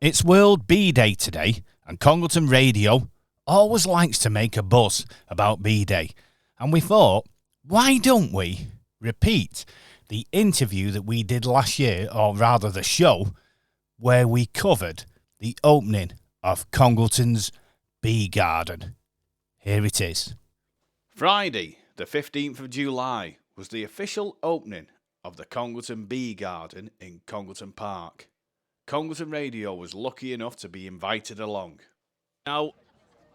It's World Bee Day today, and Congleton Radio always likes to make a buzz about Bee Day. And we thought, why don't we repeat the interview that we did last year, or rather the show, where we covered the opening of Congleton's Bee Garden. Here it is. Friday, the 15th of July, was the official opening of the Congleton Bee Garden in Congleton Park. Congleton Radio was lucky enough to be invited along. Now,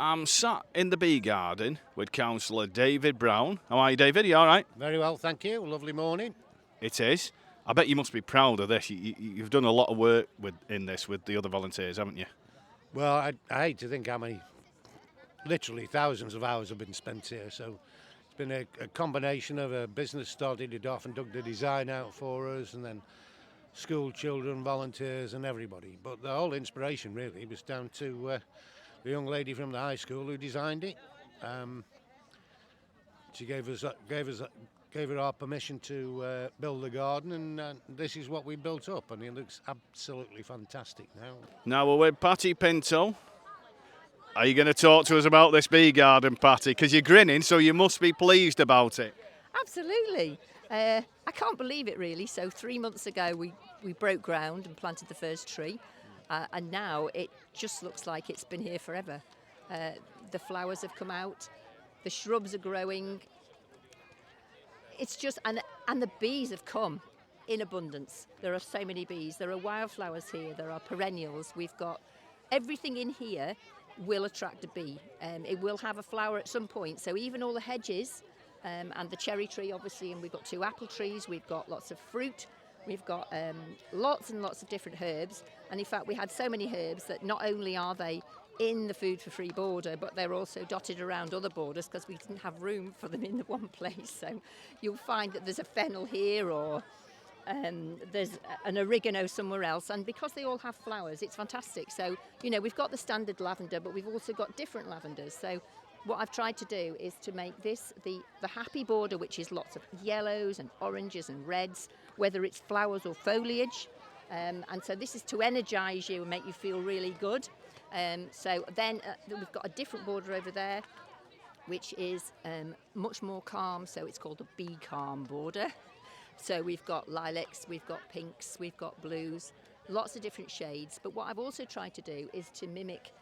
I'm sat in the Bee Garden with Councillor David Brown. How are you, David? Are you all right? Very well, thank you. Lovely morning. It is. I bet you must be proud of this. You've done a lot of work in this with the other volunteers, haven't you? Well, I hate to think how many, literally thousands of hours have been spent here. So it's been a combination of a business started it off and dug the design out for us, and then school children, volunteers and everybody. But the whole inspiration really was down to the young lady from the high school who designed it. She gave her our permission to build the garden, and this is what we built up, and it looks absolutely fantastic now. Now we're with Patty Pinto. Are you going to talk to us about this bee garden, Patty? Because you're grinning, so you must be pleased about it. Absolutely. I can't believe it really. So 3 months ago we broke ground and planted the first tree, and now it just looks like it's been here forever. The flowers have come out, the shrubs are growing. It's just, and the bees have come in abundance. There are so many bees. There are wildflowers here, there are perennials. We've got everything in here will attract a bee. It will have a flower at some point. So even all the hedges, and the cherry tree obviously, and we've got 2 apple trees, we've got lots of fruit, we've got lots and lots of different herbs, and in fact we had so many herbs that not only are they in the Food for Free border, but they're also dotted around other borders because we didn't have room for them in the one place. So you'll find that there's a fennel here, or there's an oregano somewhere else, and because they all have flowers, it's fantastic. So, you know, we've got the standard lavender, but we've also got different lavenders. So what I've tried to do is to make this the happy border, which is lots of yellows and oranges and reds, whether it's flowers or foliage. And so this is to energise you and make you feel really good. So then we've got a different border over there, which is much more calm. So it's called the Bee Calm border. So we've got lilacs, we've got pinks, we've got blues, lots of different shades. But what I've also tried to do is to mimic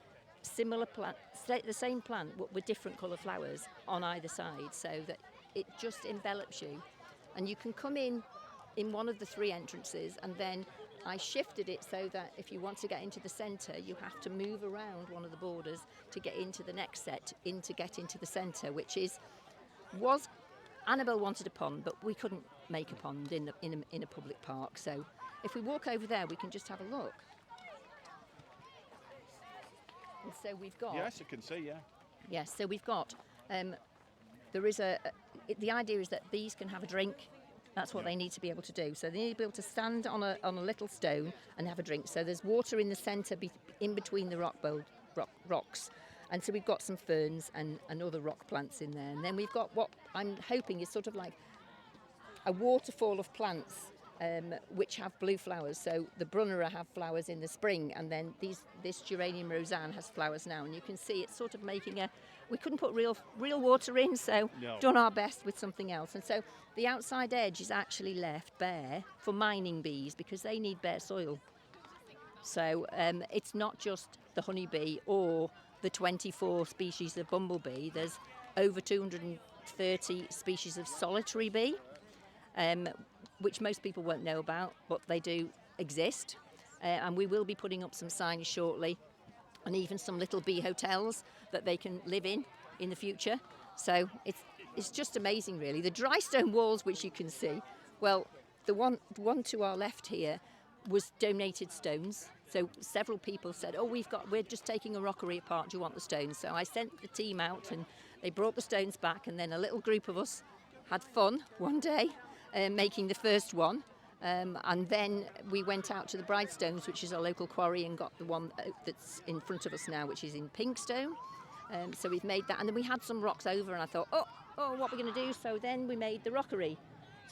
similar plant, the same plant with different colour flowers on either side, so that it just envelops you. And you can come in one of the 3 entrances, and then I shifted it so that if you want to get into the centre, you have to move around one of the borders to get into the next set, to get into the centre, which was Annabelle wanted a pond, but we couldn't make a pond in a public park. So if we walk over there, we can just have a look. And so we've got... Yes, I can see, yeah. Yes, so we've got... there is the idea is that bees can have a drink. That's what they need to be able to do. So they need to be able to stand on a little stone and have a drink. So there's water in the centre, in between the rocks. And so we've got some ferns and other rock plants in there. And then we've got what I'm hoping is sort of like a waterfall of plants, which have blue flowers. So the Brunnera have flowers in the spring, and then this Geranium Roseanne has flowers now. And you can see it's sort of making we couldn't put real water in, so done our best with something else. And so the outside edge is actually left bare for mining bees, because they need bare soil. So it's not just the honeybee or the 24 species of bumblebee. There's over 230 species of solitary bee, which most people won't know about, but they do exist. And we will be putting up some signs shortly, and even some little bee hotels that they can live in the future. So it's just amazing, really. The dry stone walls, which you can see, well, the one to our left here was donated stones. So several people said, we're just taking a rockery apart, do you want the stones? So I sent the team out, and they brought the stones back, and then a little group of us had fun one day making the first one. And then we went out to the Bridestones, which is our local quarry, and got the one that's in front of us now, which is in pink stone. So we've made that, and then we had some rocks over, and I thought, what are we going to do? So then we made the rockery,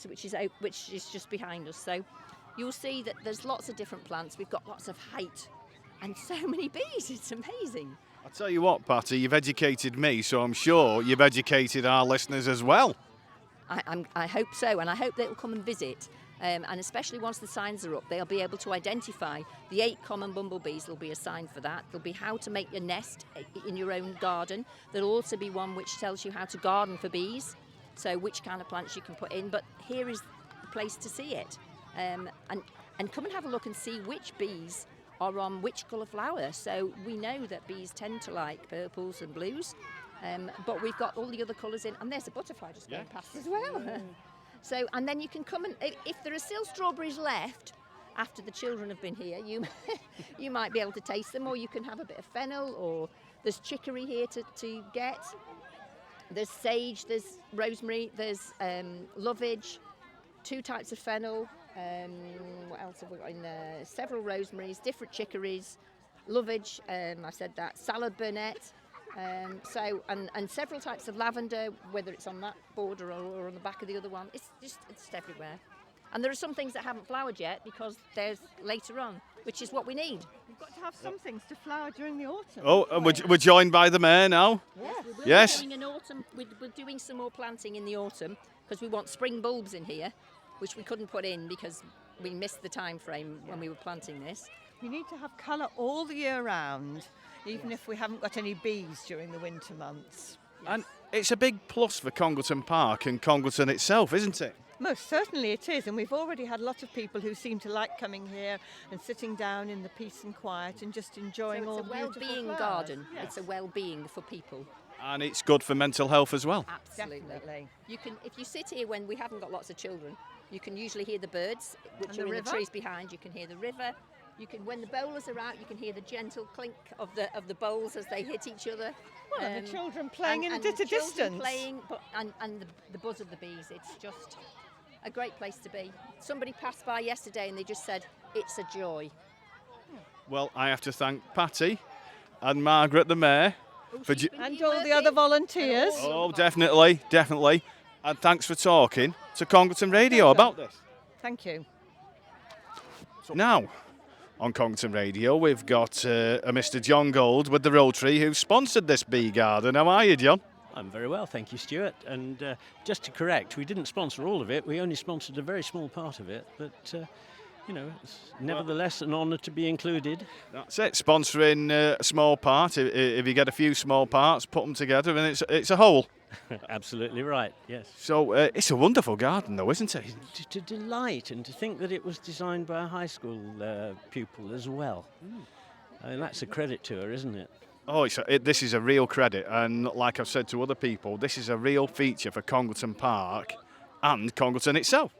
which is just behind us. So you'll see that there's lots of different plants. We've got lots of height and so many bees. It's amazing. I'll tell you what, Patty, you've educated me, so I'm sure you've educated our listeners as well. I hope so, and I hope they'll come and visit. And especially once the signs are up, they'll be able to identify the 8 common bumblebees. There'll be a sign for that. There'll be how to make your nest in your own garden. There'll also be one which tells you how to garden for bees, so which kind of plants you can put in. But here is the place to see it. And come and have a look and see which bees are on which colour flower. So we know that bees tend to like purples and blues, but we've got all the other colours in. And there's a butterfly just going past as well. So, and then you can come and, if there are still strawberries left after the children have been here, you might be able to taste them, or you can have a bit of fennel, or there's chicory here to get. There's sage, there's rosemary, there's lovage, 2 types of fennel. What else have we got in there? Several rosemaries, different chicories, lovage, I said that, salad burnet. And several types of lavender, whether it's on that border or on the back of the other one. It's just everywhere. And there are some things that haven't flowered yet because there's later on, which is what we need. We've got to have some things to flower during the autumn. Oh, and we're joined by the mayor now. Yes. We're doing some more planting in the autumn because we want spring bulbs in here, which we couldn't put in because we missed the time frame when we were planting this. We need to have colour all the year round, even if we haven't got any bees during the winter months. And it's a big plus for Congleton Park and Congleton itself, isn't it? Most certainly it is, and we've already had a lot of people who seem to like coming here and sitting down in the peace and quiet and just enjoying all the beautiful flowers. It's a well-being garden. Yes. It's a well-being for people. And it's good for mental health as well. Absolutely. Definitely. If you sit here when we haven't got lots of children, you can usually hear the birds, which are in the trees behind. You can hear the river. You can, when the bowlers are out, you can hear the gentle clink of the bowls as they hit each other. Well, and the children playing at a distance. distance. Playing, and the buzz of the bees. It's just a great place to be. Somebody passed by yesterday and they just said, it's a joy. Well, I have to thank Patty and Margaret, the mayor, and all the other volunteers. Oh, definitely. And thanks for talking to Congleton Radio about this. Thank you. Now, on Congleton Radio, we've got a Mr. John Gold with the Rotary who sponsored this bee garden. How are you, John? I'm very well, thank you, Stuart. And just to correct, we didn't sponsor all of it. We only sponsored a very small part of it. But, it's nevertheless an honour to be included. That's it, sponsoring a small part. If you get a few small parts, put them together and it's a whole. Absolutely right, yes. So it's a wonderful garden, though, isn't it? To delight, and to think that it was designed by a high school pupil as well. I mean, that's a credit to her, isn't it? Oh, this is a real credit, and like I've said to other people, this is a real feature for Congleton Park and Congleton itself.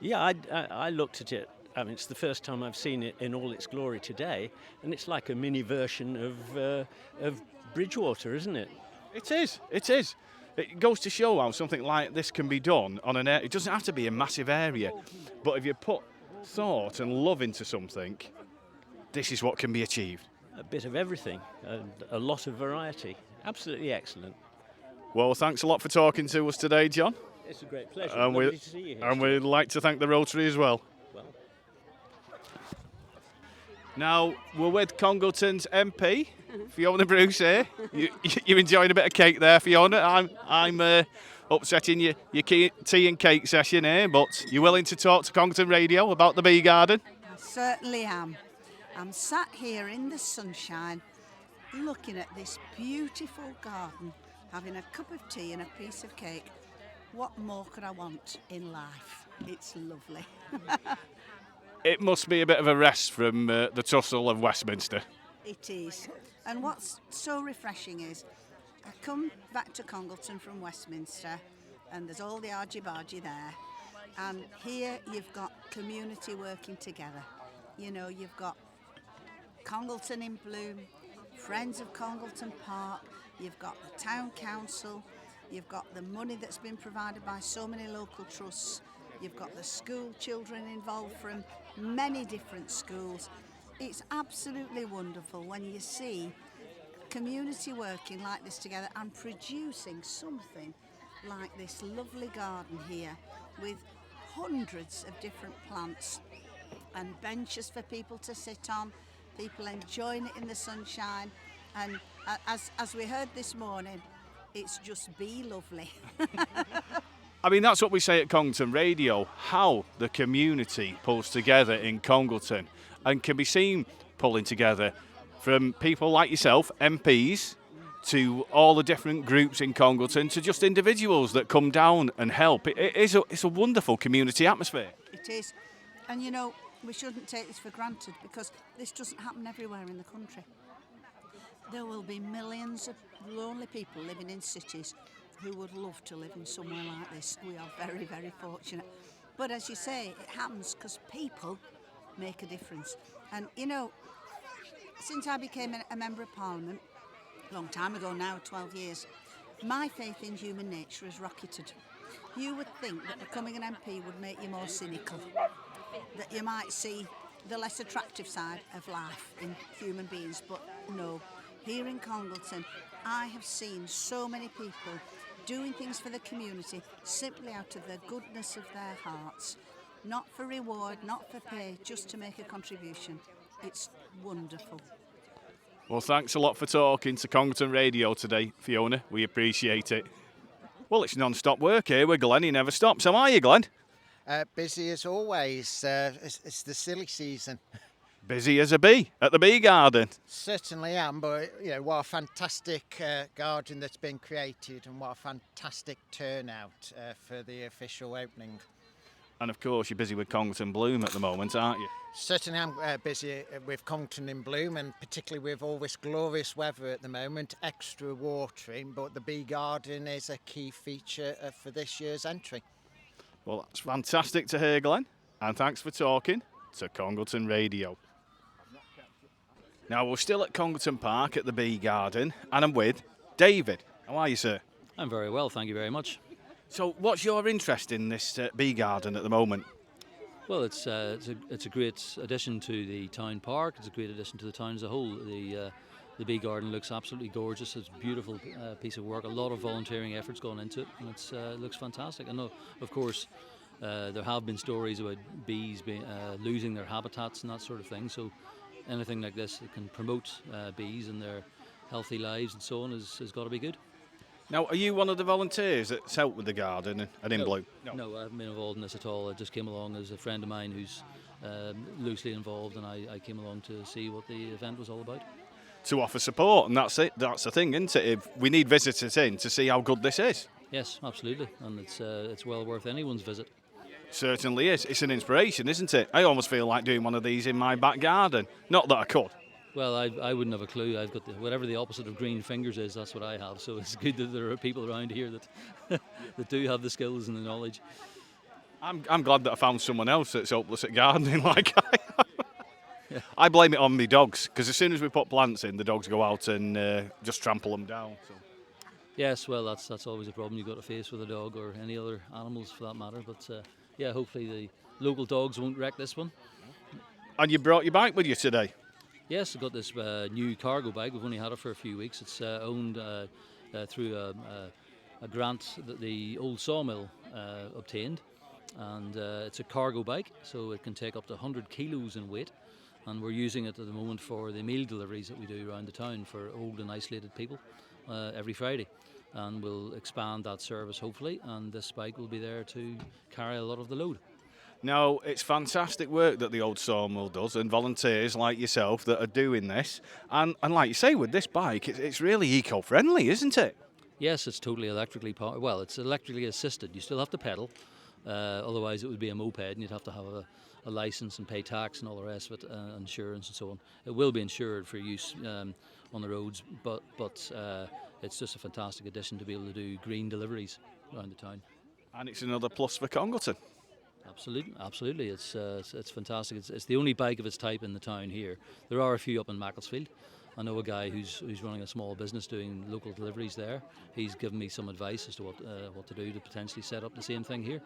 Yeah, I looked at it. I mean, it's the first time I've seen it in all its glory today, and it's like a mini version of Bridgewater, isn't it? It is. It goes to show how something like this can be done on an area. It doesn't have to be a massive area, but if you put thought and love into something, this is what can be achieved. A bit of everything, a lot of variety. Absolutely excellent. Well, thanks a lot for talking to us today, John. It's a great pleasure. And Lovely to see you here. And we'd like to thank the Rotary as well. Now, we're with Congleton's MP, Fiona Bruce here. You're enjoying a bit of cake there, Fiona. I'm upsetting your tea and cake session here, but you're willing to talk to Congleton Radio about the bee garden? I certainly am. I'm sat here in the sunshine, looking at this beautiful garden, having a cup of tea and a piece of cake. What more could I want in life? It's lovely. It must be a bit of a rest from the tussle of Westminster. It is. And what's so refreshing is I come back to Congleton from Westminster and there's all the argy-bargy there. And here you've got community working together. You know, you've got Congleton in bloom, Friends of Congleton Park, you've got the Town Council, you've got the money that's been provided by so many local trusts, you've got the school children involved from many different schools. It's absolutely wonderful when you see community working like this together and producing something like this lovely garden here with hundreds of different plants and benches for people to sit on people enjoying it in the sunshine, and as we heard this morning, it's just be lovely. I mean, that's what we say at Congleton Radio, how the community pulls together in Congleton and can be seen pulling together from people like yourself, MPs, to all the different groups in Congleton, to just individuals that come down and help. It's a wonderful community atmosphere. It is. And you know, we shouldn't take this for granted, because this doesn't happen everywhere in the country. There will be millions of lonely people living in cities who would love to live in somewhere like this. We are very, very fortunate. But as you say, it happens because people make a difference. And you know, since I became a Member of Parliament, a long time ago now, 12 years, my faith in human nature has rocketed. You would think that becoming an MP would make you more cynical, that you might see the less attractive side of life in human beings, but no. Here in Congleton, I have seen so many people doing things for the community simply out of the goodness of their hearts, not for reward, not for pay, just to make a contribution. It's wonderful. Well, thanks a lot for talking to Congleton Radio today, Fiona. We appreciate it. Well, it's non-stop work here with Glenn. He never stops. How are you, Glenn? Busy as always. It's the silly season. Busy as a bee at the bee garden. Certainly am, but you know, what a fantastic garden that's been created, and what a fantastic turnout for the official opening. And of course, you're busy with Congleton Bloom at the moment, aren't you? Certainly am busy with Congleton in Bloom, and particularly with all this glorious weather at the moment, extra watering, but the bee garden is a key feature for this year's entry. Well, that's fantastic to hear, Glenn, and thanks for talking to Congleton Radio. Now, we're still at Congleton Park at the Bee Garden, and I'm with David. How are you, sir? I'm very well, thank you very much. So, what's your interest in this bee garden at the moment? Well, it's a great addition to the town park. It's a great addition to the town as a whole. The bee garden looks absolutely gorgeous. It's a beautiful piece of work. A lot of volunteering efforts gone into it, and it looks fantastic. I know, of course, there have been stories about bees losing their habitats and that sort of thing. So, anything like this that can promote bees and their healthy lives and so on has got to be good. Now, are you one of the volunteers that's helped with the garden and in Bloom? No, I haven't been involved in this at all. I just came along as a friend of mine who's loosely involved, and I came along to see what the event was all about. To offer support, and that's it. That's the thing, isn't it? If we need visitors in to see how good this is. Yes, absolutely, and it's well worth anyone's visit. Certainly is. It's an inspiration, isn't it? I almost feel like doing one of these in my back garden. Not that I could. Well, I wouldn't have a clue. I've got whatever the opposite of green fingers is, that's what I have. So it's good that there are people around here that that do have the skills and the knowledge. I'm glad that I found someone else that's hopeless at gardening like I am. Yeah. I blame it on me dogs, because as soon as we put plants in, the dogs go out and just trample them down. So. Yes, well, that's always a problem you've got to face with a dog or any other animals for that matter. But yeah, hopefully the local dogs won't wreck this one. And you brought your bike with you today? Yes, I've got this new cargo bike. We've only had it for a few weeks. It's owned through a grant that the old sawmill obtained, and it's a cargo bike, so it can take up to 100 kilos in weight, and we're using it at the moment for the meal deliveries that we do around the town for old and isolated people every Friday, and we'll expand that service hopefully, and this bike will be there to carry a lot of the load. Now, it's fantastic work that the old sawmill does, and volunteers like yourself that are doing this. And like you say, with this bike, it's really eco-friendly, isn't it? Yes, it's totally electrically powered. Well, it's electrically assisted. You still have to pedal, otherwise it would be a moped, and you'd have to have a license and pay tax and all the rest of it, insurance and so on. It will be insured for use on the roads, but it's just a fantastic addition to be able to do green deliveries around the town. And it's another plus for Congleton. Absolutely. It's fantastic. It's the only bike of its type in the town here. There are a few up in Macclesfield. I know a guy who's running a small business doing local deliveries there. He's given me some advice as to what to do to potentially set up the same thing here.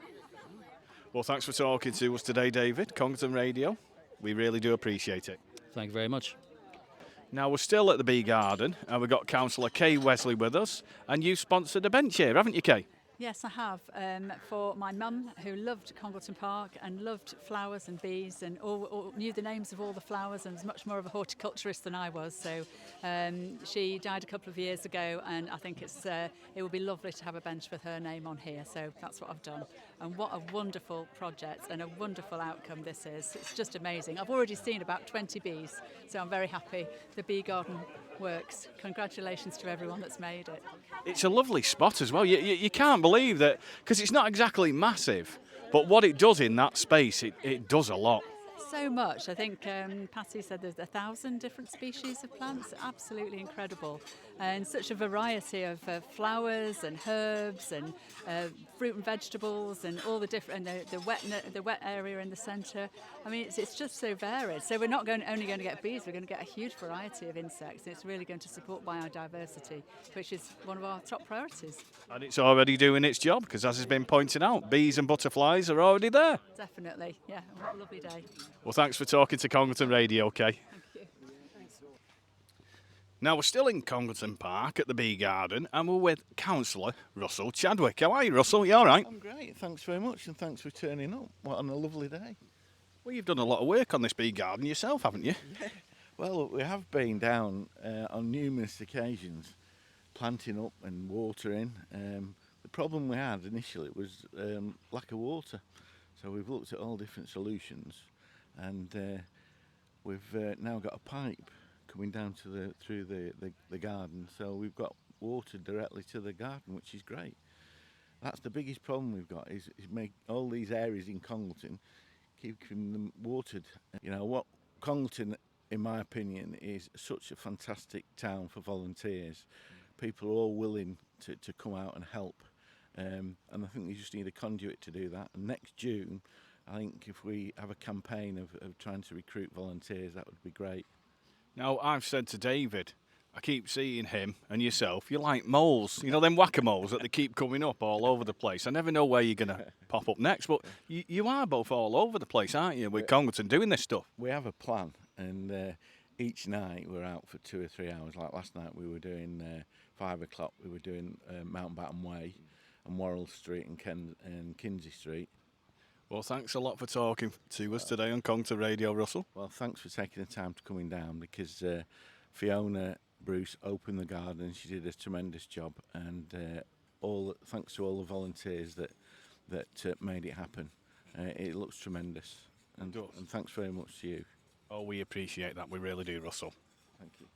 Well, thanks for talking to us today, David. Congleton Radio. We really do appreciate it. Thank you very much. Now, we're still at the Bee Garden, and we've got Councillor Kay Wesley with us, and you've sponsored a bench here, haven't you, Kay? Yes, I have. For my mum, who loved Congleton Park and loved flowers and bees and all knew the names of all the flowers and was much more of a horticulturist than I was. So she died a couple of years ago, and I think it would be lovely to have a bench with her name on here. So that's what I've done. And what a wonderful project and a wonderful outcome this is. It's just amazing. I've already seen about 20 bees, so I'm very happy. The bee garden works. Congratulations to everyone that's made it. It's a lovely spot as well. You can't believe that, because it's not exactly massive, but what it does in that space, it does a lot. So much. I think Patty said there's 1,000 different species of plants. Absolutely incredible. And such a variety of flowers and herbs and fruit and vegetables and all the different, and the wet area in the centre. I mean, it's just so varied. So we're not only going to get bees, we're going to get a huge variety of insects. And it's really going to support biodiversity, which is one of our top priorities. And it's already doing its job, because as has been pointed out, bees and butterflies are already there. Definitely, yeah. What a lovely day. Well, thanks for talking to Congleton Radio, Kay. Thank you. Thanks. Now, we're still in Congleton Park at the Bee Garden, and we're with Councillor Russell Chadwick. How are you, Russell? You all right? I'm great, thanks very much, and thanks for turning up. What on a lovely day. Well, you've done a lot of work on this Bee Garden yourself, haven't you? Yeah. Well, we have been down on numerous occasions, planting up and watering. The problem we had initially was lack of water, so we've looked at all different solutions, and we've now got a pipe coming down to through the garden, so we've got water directly to the garden, which is great. That's the biggest problem we've got, is make all these areas in Congleton, keeping them watered. You know what, Congleton, in my opinion, is such a fantastic town for volunteers. People are all willing to come out and help, and I think we just need a conduit to do that. And next June, I think if we have a campaign of trying to recruit volunteers, that would be great. Now, I've said to David, I keep seeing him and yourself, you're like moles, you know, them whack-a-moles that they keep coming up all over the place. I never know where you're going to pop up next, but you are both all over the place, aren't you, with Congleton doing this stuff? We have a plan, and each night we're out for 2 or 3 hours. Like last night we were doing 5 o'clock, we were doing Mountbatten Way and Worrell Street and Kinsey Street. Well, thanks a lot for talking to us today on Congleton Radio, Russell. Well, thanks for taking the time to coming down, because Fiona Bruce opened the garden. She did a tremendous job, and thanks to all the volunteers that made it happen. It looks tremendous, and thanks very much to you. Oh, we appreciate that. We really do, Russell. Thank you.